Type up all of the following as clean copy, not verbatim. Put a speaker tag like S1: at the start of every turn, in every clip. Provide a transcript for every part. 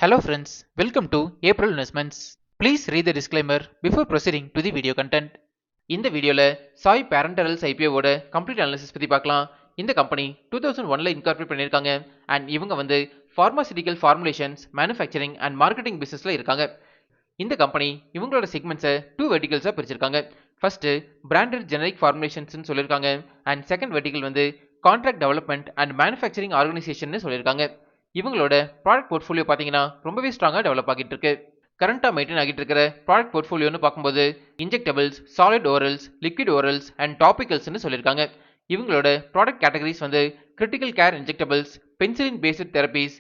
S1: Hello friends, welcome to April Investments. Please read the disclaimer before proceeding to the video content. இந்த வீடியோல Sai பேரண்டரல்ஸ் ஐபிஓவோட complete analysis பத்தி பார்க்கலாம். இந்த company 2001ல incorporate பண்ணிருக்காங்க and இவங்க வந்து பார்மாசிட்டிக்கல் ஃபார்முலேஷன்ஸ், மேனுஃபேக்சரிங் அண்ட் மார்க்கெட்டிங் பிசினஸ்ல இருக்காங்க. இந்த கம்பெனி இவங்களோட செக்மெண்ட்ஸை 2 வெர்டிகல்ஸா பிரிச்சிருக்காங்க. ஃபர்ஸ்ட் பிராண்டட் ஜெனரிக் ஃபார்முலேஷன்ஸ்னு சொல்லியிருக்காங்க அண்ட் செகண்ட் வெர்டிகல் வந்து contract development and manufacturing organisation சொல்லியிருக்காங்க. இவங்களோட ப்ராடக்ட் போர்ட்ஃபோலியோ பார்த்தீங்கன்னா ரொம்பவே ஸ்ட்ராங்காக டெவலப் ஆகிட்டு இருக்கு. கரண்டாக மெயின்டைன் ஆகிட்டு இருக்கிற ப்ராடக்ட் போர்ட்ஃபோலியோன்னு பார்க்கும்போது injectables, solid orals, liquid orals and டாபிக்கல்ஸ்னு சொல்லியிருக்காங்க. இவங்களோட ப்ராடக்ட் கேட்டகரிஸ் வந்து critical care injectables, penicillin based therapies,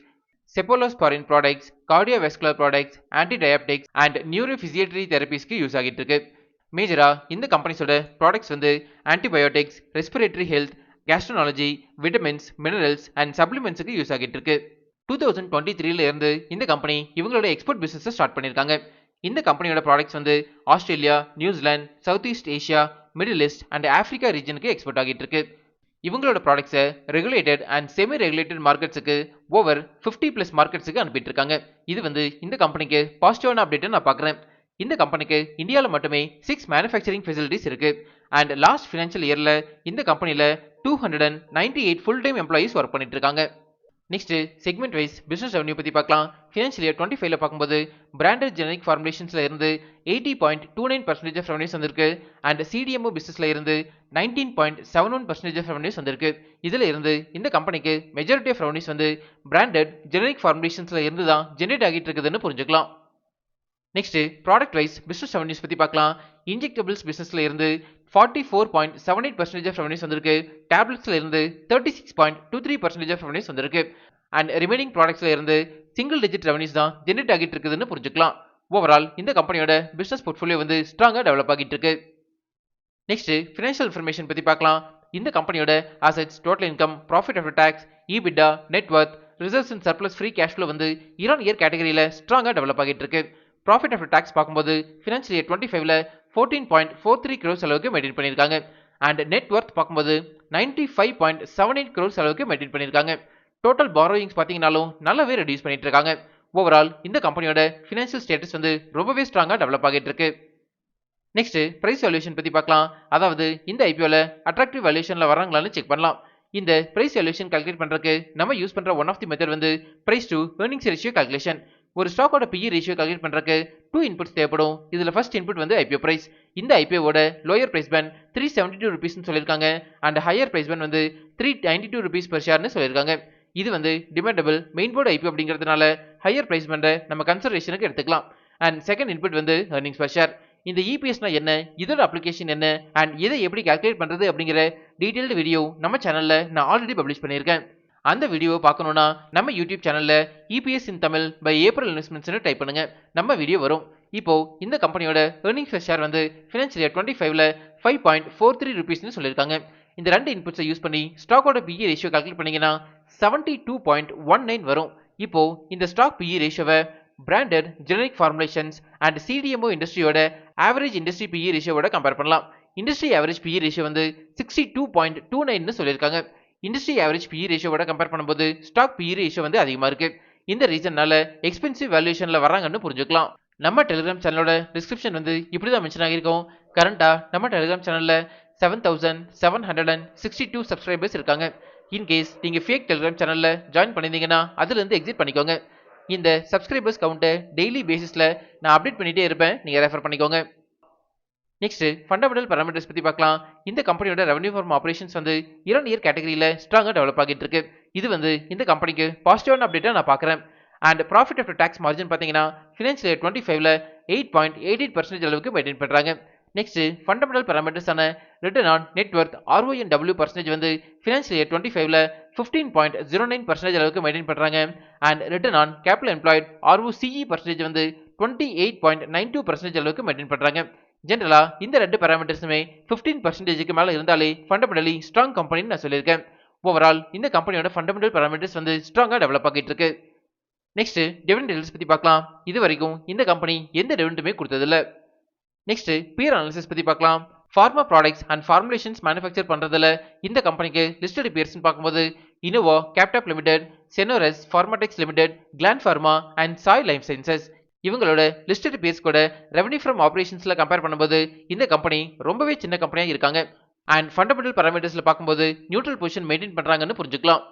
S1: cephalosporin products, cardiovascular products, anti diabetics and neuropsychiatry தெரபிஸ்க்கு யூஸ் ஆகிட்டு இருக்கு. மேஜரா இந்த கம்பெனிஸோட ப்ராடக்ட்ஸ் வந்து antibiotics, respiratory health, gastroenterology, vitamins, minerals and சப்ளிமெண்ட்ஸுக்கு யூஸ் ஆகிட்டு இருக்கு. 2023ல இருந்து இந்த கம்பெனி இவங்களோட எக்ஸ்போர்ட் பிசினஸ் ஸ்டார்ட் பண்ணிருக்காங்க. இந்த கம்பெனியோட ப்ராடக்ட்ஸ் வந்து Australia, New Zealand, south east Asia, middle east and Africa ரீஜனுக்கு எக்ஸ்போர்ட் ஆகிட்டு இருக்கு. இவங்களோட ப்ராடக்ட்ஸை ரெகுலேட்டட் அண்ட் செமி ரெகுலேட்டட் மார்க்கெட்ஸுக்கு ஓவர் 50+ மார்க்கெட்ஸுக்கு அனுப்பிட்டு இருக்காங்க. இது வந்து இந்த கம்பெனிக்கு பாசிட்டிவான அப்டேட் நான் பார்க்குறேன். இந்த கம்பெனிக்கு இந்தியாவில் மட்டுமே 6 மேனுஃபேக்சரிங் ஃபெசிலிட்டிஸ் இருக்கு அண்ட் லாஸ்ட் ஃபினான்ஷியல் இயர்ல இந்த கம்பெனியில் 298 ஃபுல் டைம் எம்ப்ளாயீஸ் ஒர்க் பண்ணிட்டு இருக்காங்க. Next segment wise business revenue பத்தி பார்க்கலாம். ஃபினான்ஷியல் இயர் 25ல பார்க்கும்போது பிராண்டட் ஜெனரிக் ஃபார்முலேஷன்ஸ்ல இருந்து 80.29% ஆஃப் ரெவன்யூஸ் வந்திருக்கு அண்ட் சிடிஎம்ஓ பிசினஸ்ல இருந்து 19.71% ஆஃப் ரெவன்யூஸ் வந்திருக்கு. இதுல இருந்து இந்த கம்பெனிக்கு மெஜாரிட்டி ஆஃப் ரெவன்யூஸ் வந்து பிராண்டட் ஜெனரிக் ஃபார்முலேஷன்ஸ்ல இருந்து தான் ஜெனரேட் ஆகிட்டு இருக்குதுன்னு புரிஞ்சுக்கலாம். Next product wise business revenues பத்தி பார்க்கலாம். இன்ஜெக்டபிள்ஸ் பிசினஸ்ல இருந்து 44.78% ஆஃப் ரெவன்யூஸ் வந்திருக்கு. டேப்லெட்ஸ்ல இருந்து 36.23% ஆஃப் ரெவன்யூஸ் வந்திருக்கு அண்ட் ரிமைனிங் ப்ராடக்ட்ஸ்ல இருந்து சிங்கிள் டிஜிட் ரெவன்யூஸ் தான் ஜெனரேட் ஆகிட்டு இருக்குதுன்னு புரிஞ்சுக்கலாம். ஓவரால் இந்த கம்பெனியோட பிசினஸ் போர்ட்ஃபோலியோ வந்து ஸ்ட்ராங்கா டெவலப் ஆகிட்டு இருக்கு. நெக்ஸ்ட் ஃபினான்ஷியல் இன்ஃபர்மேஷன் பத்தி பார்க்கலாம். இந்த கம்பெனியோட assets, total income, profit after tax, EBITDA, net worth, reserves and surplus free cash flow வந்து இயர் கேட்டகரியில ஸ்ட்ராங்கா டெவலப் ஆகிட்டு இருக்கு. ப்ராஃபிட் ஆஃப்டர் டாக்ஸ் பார்க்கும்போது ஃபினான்ஷியல் இயர் 25ல 14.43 crores அளவுக்கு மெயின்டைன் பண்ணியிருக்காங்க அண்ட் நெட் வர்த் பார்க்கும்போது 95.78 crores அளவுக்கு மெயின்டைன் பண்ணியிருக்காங்க. டோட்டல் பாரோயிங்ஸ் பார்த்தீங்கன்னாலும் நல்லாவே ரெடியூஸ் பண்ணிட்டு இருக்காங்க. ஓவரால் இந்த கம்பெனியோட ஃபினான்ஷியல் ஸ்டேட்டஸ் வந்து ரொம்பவே ஸ்ட்ராங்கா டெவலப் ஆகிட்டு இருக்கு. நெக்ஸ்ட் பிரைஸ் வேல்யூஷன் பத்தி பார்க்கலாம். அதாவது இந்த ஐபிஓல அட்ராக்டிவ் வேல்யூஷன்ல வராங்களான்னு செக் பண்ணலாம். இந்த பிரைஸ் வேல்யூஷன் கால்குலேட் பண்றதுக்கு நம்ம யூஸ் பண்ற ஒன் ஆஃப் தி மெத்தட் வந்து price to earnings ratio calculation. ஒரு ஸ்டாக்கோட PE ரேஷியோ கால்குலேட் பண்றதுக்கு 2 இன்புட்ஸ் தேவைப்படும். இதுல ஃபர்ஸ்ட் இன்புட் வந்து ஐபிஓ பிரைஸ். இந்த ஐபிஓவோட லோயர் பிரைஸ் பேண்ட் 372 ரூபீஸ்னு சொல்லியிருக்காங்க அண்ட் ஹையர் பிரைஸ் பேண்ட் வந்து 392 ரூபீஸ் per ஷேர்னு சொல்லியிருக்காங்க. இது வந்து டிமாண்டபிள் மெயின் போர்டு ஐபிஓ அப்படிங்கிறதுனால ஹையர் பிரைஸ் பேண்டை நம்ம கன்சிடரேஷனுக்கு எடுத்துக்கலாம். அண்ட் செகண்ட் இன்புட் வந்து earnings per share. இந்த இபிஎஸ்னா என்ன, இதோட அப்ளிகேஷன் என்ன அண்ட் இதை எப்படி கால்குலேட் பண்றது அப்படிங்கிற டீடைல்டு வீடியோ நம்ம சேனல்ல நான் ஆல்ரெடி பப்ளிஷ் பண்ணியிருக்கேன். அந்த வீடியோவை பார்க்கணும்னா நம்ம யூடியூப் சேனல்ல EPS in Tamil by April இன்வெஸ்ட்மெண்ட்ஸ்னு டைப் பண்ணுங்க, நம்ம வீடியோ வரும். இப்போ இந்த கம்பெனியோட earnings per share வந்து ஃபினான்ஷியல் இயர் 25ல 5.43 ரூபீஸ்னு சொல்லியிருக்காங்க. இந்த ரெண்டு இன்புட்ஸை யூஸ் பண்ணி ஸ்டாக்கோட PE ரேஷியோ கால்குலேட் பண்ணீங்கன்னா 72.19 வரும். இப்போ இந்த ஸ்டாக் PE ரேஷியோவை branded generic formulations and CDMO இண்டஸ்ட்ரியோட ஆவரேஜ் இண்டஸ்ட்ரி PE ரேஷியோட கம்பேர் பண்ணலாம். இண்டஸ்ட்ரி ஆவரேஜ் PE ரேஷியோ வந்து 62.29ன்னு சொல்லியிருக்காங்க. இண்டஸ்ட்ரி ஆவரேஜ் PE ரேஷியோட கம்பேர் பண்ணும்போது ஸ்டாக் PE ரேஷியோ வந்து அதிகமா இருக்கு. இந்த ரீசன்னால எக்ஸ்பென்சிவ் வேல்யூஷன்ல வராங்கன்னு புரிஞ்சுக்கலாம். நம்ம டெலிகிராம் சேனலோட டிஸ்கிரிப்ஷன் வந்து இப்படிதான் மென்ஷன் ஆகியிருக்கும். கரண்டா நம்ம டெலிகிராம் சேனல்ல 7762 சப்ஸ்கிரைபர்ஸ் இருக்காங்க. இன்கேஸ் நீங்க ஃபேக் டெலிகிராம் சேனல்ல ஜாயின் பண்ணிருந்தீங்கன்னா அதுல இருந்து எக்ஸிட் பண்ணிக்கோங்க. இந்த சப்ஸ்கிரைபர்ஸ் கவுண்ட்டை டெய்லி பேசிஸ்ல நான் அப்டேட் பண்ணிட்டே இருப்பேன், நீங்க ரெஃபர் பண்ணிக்கோங்க. நெக்ஸ்ட் ஃபண்டமெண்டல் பாராமீட்டர்ஸ் பத்தி பார்க்கலாம். இந்த கம்பெனியோட ரெவன்யூ ஃப்ரம் ஆபரேஷன்ஸ் வந்து இயர் கேட்டகரியில ஸ்ட்ராங்கா டெவலப் ஆகிட்டு இருக்கு. இது வந்து இந்த கம்பெனிக்கு பாசிட்டிவான அப்டேட்டா நான் பார்க்குறேன். And profit after tax margin பார்த்தீங்கன்னா ஃபினான்ஷியல் இயர் 25ல 8.88% அளவுக்கு மெயின்டைன் பண்றாங்க. நெக்ஸ்ட் ஃபண்டமெண்டல் பாராமீட்டர்ஸ் ஆன return on net worth RONW percentage வந்து ஃபினான்ஷியல் இயர் 25ல 15.09% அளவுக்கு மெயின்டைன் பண்றாங்க and return on capital employed ROCE percentage வந்து 28.92% அளவுக்கு மெயின்டைன் பண்றாங்க. ஜெனரலா இந்த ரெண்டு பாராமீட்டர்ஸுமே 15%க்கு மேல இருந்தாலே ஃபண்டமெண்டலி ஸ்ட்ராங் கம்பெனின்னு நான் சொல்லியிருக்கேன். ஓவரால் இந்த கம்பெனியோட ஃபண்டமெண்டல் பாராமீட்டர்ஸ் வந்து ஸ்ட்ராங்கா டெவலப் ஆகிட்டு இருக்கு. நெக்ஸ்ட் டிவிடெண்ட் ரிசல்ட்ஸ் பத்தி பார்க்கலாம். இது வரைக்கும் இந்த கம்பெனி எந்த டிவிடெண்டுமே கொடுத்ததில்ல. நெக்ஸ்ட் பியர் அனாலிசிஸ் பத்தி பார்க்கலாம். Pharma products and formulations manufacture பண்றதுல இந்த கம்பெனிக்கு லிஸ்டட் பியர்ஸ் பார்க்கும்போது Innova, Captab limited, Senores, Pharmatex limited, Gland Pharma and Sai life sciences. இவங்களோட லிஸ்டட் பேஸ் கூட ரெவன்யூ ஃப்ரம் ஆபரேஷன்ஸ்ல கம்பேர் பண்ணும்போது இந்த கம்பெனி ரொம்பவே சின்ன கம்பெனியா இருக்காங்க. அண்ட் ஃபண்டமெண்டல் பாராமீட்டர்ஸ்ல பார்க்கும்போது நியூட்ரல் பொசிஷன் மெயின்டைன் பண்றாங்கன்னு புரிஞ்சுக்கலாம்.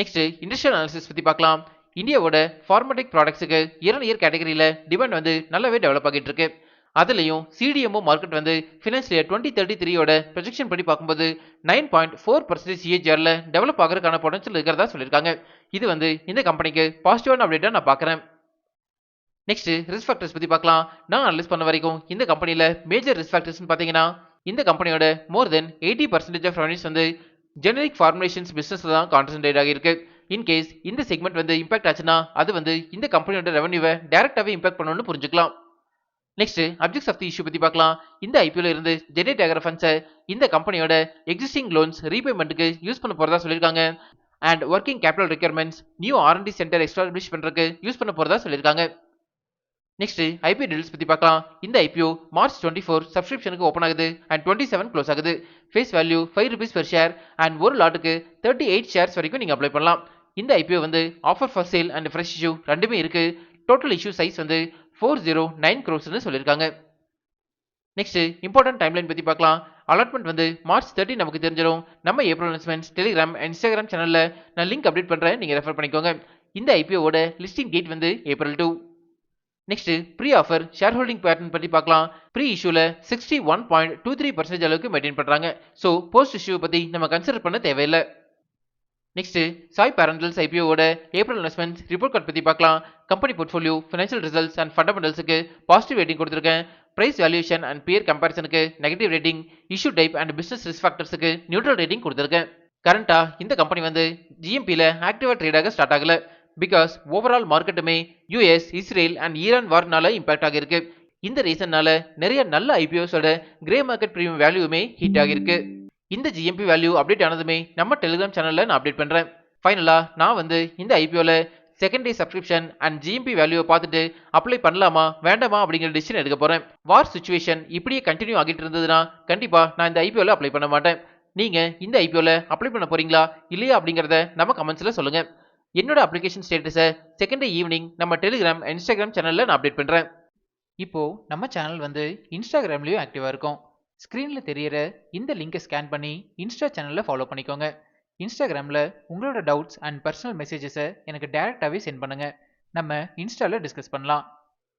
S1: நெக்ஸ்ட் இண்டஸ்ட்ரியல் அனாலிசிஸ் பத்தி பார்க்கலாம். இந்தியாவோட ஃபார்மடெக் ப்ராடக்ட்ஸுக்கு இயர் கேட்டகரியில டிமாண்ட் வந்து நல்லாவே டெவலப் ஆகிட்டு இருக்கு. அதுலயும் சிடிஎம்ஓ மார்க்கெட் வந்து ஃபினான்ஸ் இயர் 2033 ப்ரொஜெக்ஷன் படி பார்க்கும்போது 9.4% சிஏஜிஆர்ல டெவலப் ஆகிறதுக்கான பொட்டன்ஷியல் இருக்கிறதா சொல்லியிருக்காங்க. இது வந்து இந்த கம்பெனிக்கு பாசிட்டிவான அப்டேட்டா நான் பார்க்குறேன். நெக்ஸ்ட் ரிஸ்க் ஃபேக்டர்ஸ் பத்தி பார்க்கலாம். நான் அனலைஸ் பண்ண வரைக்கும் இந்த கம்பெனில மேஜர் ரிஸ்க் ஃபேக்டர்ஸ் பாத்தீங்கன்னா இந்த கம்பெனியோட மோர் தென் 80% ஆஃப் ரெவன்யூஸ் வந்து ஜெனரிக் ஃபார்முலேஷன்ஸ் பிசினஸ்ல தான் கான்சென்ட்ரேட் ஆகியிருக்கு. இன்கேஸ் இந்த செக்மெண்ட் வந்து இம்பாக்ட் ஆச்சுன்னா அது வந்து இந்த கம்பெனியோட ரெவன்யூவை டைரக்டாவே இம்பாக்ட் பண்ணணும்னு புரிஞ்சுக்கலாம். Next objects of the issue பத்தி பார்க்கலாம். இந்த ஐபிஓல இருந்து ஜெனரேட் ஆகிற ஃபண்ட்ஸை இந்த கம்பெனியோட எக்ஸிஸ்டிங் லோன்ஸ் ரீபேமெண்ட்டுக்கு யூஸ் பண்ண போறதா சொல்லியிருக்காங்க. And working capital requirements new R and D center establish பண்றதுக்கு யூஸ் பண்ண போறதா சொல்லியிருக்காங்க. நெக்ஸ்ட் ஐபிஓ டீல்ஸ் பத்தி பார்க்கலாம். இந்த ஐபிஓ மார்ச் 24 சப்ஸ்கிரிப்ஷனுக்கு ஓபன் ஆகுது அண்ட் 27 க்ளோஸ் ஆகுது. Face value ₹5 per share and ஒரு லாட்டுக்கு 38 ஷேர்ஸ் வரைக்கும் நீங்க அப்ளை பண்ணலாம். இந்த ஐபிஓ வந்து offer for sale and fresh issue ரெண்டுமே இருக்கு. டோட்டல் இஷ்யூ சைஸ் வந்து 409 crores சொல்லியிருக்காங்க. நெக்ஸ்ட் இம்பார்ட்டன்ட் டைம்லைன் பத்தி பார்க்கலாம். அலாட்மெண்ட் வந்து மார்ச் 30 நமக்கு தெரிஞ்சிடும். நம்ம April announcements Telegram and Instagram சேனல்ல நான் லிங்க் அப்டேட் பண்றேன், நீங்க ரெஃபர் பண்ணிக்கோங்க. இந்த ஐபிஓட லிஸ்டிங் டேட் வந்து April 2. Next pre offer share holding pattern பத்தி பார்க்கலாம். ப்ரீ இஷ்யூல 61.23% அளவுக்கு மெயின்டைன் பண்றாங்க. ஸோ போஸ்ட் இஷ்யூ பத்தி நம்ம கன்சிடர் பண்ண தேவையில்லை. நெக்ஸ்ட் சாய் பேரண்டல்ஸ் ஐபிஓட ஏப்ரல் அனௌன்ஸ்மெண்ட்ஸ் ரிப்போர்ட் கார்டு பத்தி பார்க்கலாம். Company portfolio, financial results and ஃபண்டமெண்டல்ஸுக்கு பாசிட்டிவ் ரேட்டிங் கொடுத்துருக்கேன். பிரைஸ் வேல்யூஷன் அண்ட் பியர் கம்பேரிசனுக்கு negative rating, issue type and business risk ஃபேக்டர்ஸுக்கு நியூட்ரல் ரேட்டிங் கொடுத்துருக்கேன். கரண்டா இந்த கம்பெனி வந்து ஜிஎம்பியில் ஆக்டிவா ட்ரேடாக ஸ்டார்ட் ஆகல. பிகாஸ் ஓவரால் மார்க்கெட்டுமே யூஎஸ், இஸ்ரேல் அண்ட் ஈரான் வார்னால இம்பாக்ட் ஆகிருக்கு. இந்த ரீசன்னால நிறைய நல்ல ஐபிஓஸோட கிரே மார்க்கெட் பிரீமியம் வேல்யூமே ஹிட் ஆகிருக்கு. இந்த ஜிஎம்பி வேல்யூ அப்டேட் ஆனதுமே நம்ம டெலிகிராம் சேனல்ல நான் அப்டேட் பண்றேன். ஃபைனலா நான் வந்து இந்த ஐபிஓல second day subscription and GMP வேல்யூவை பார்த்துட்டு அப்ளை பண்ணலாமா வேண்டாமா அப்படிங்கிற டிசிஷன் எடுக்க போறேன். வார் சிச்சுவேஷன் இப்படியே கண்டினியூ ஆகிட்டு இருந்ததுன்னா கண்டிப்பா நான் இந்த ஐபிஓல அப்ளை பண்ண மாட்டேன். நீங்க இந்த ஐபிஓல அப்ளை பண்ண போறீங்களா இல்லையா அப்படிங்கறத நம்ம கமெண்ட்ஸ்ல சொல்லுங்க. என்னோட அப்ளிகேஷன் ஸ்டேட்டஸை செகண்ட் டே ஈவினிங் நம்ம டெலிகிராம் அண்ட் இன்ஸ்டாகிராம் சேனல்ல நான் அப்டேட் பண்றேன். இப்போ நம்ம சேனல் வந்து இன்ஸ்டாகிராம்லயும் ஆக்டிவா இருக்கும். ஸ்க்ரீன்ல தெரியற இந்த லிங்கை ஸ்கேன் பண்ணி இன்ஸ்டா சேனல்ல ஃபாலோ பண்ணிக்கோங்க. இன்ஸ்டாகிராம்ல உங்களோட டவுட்ஸ் அண்ட் பர்சனல் மெசேஜஸை எனக்கு டைரக்டாவே சென்ட் பண்ணுங்க. நம்ம இன்ஸ்டால டிஸ்கஸ் பண்ணலாம்.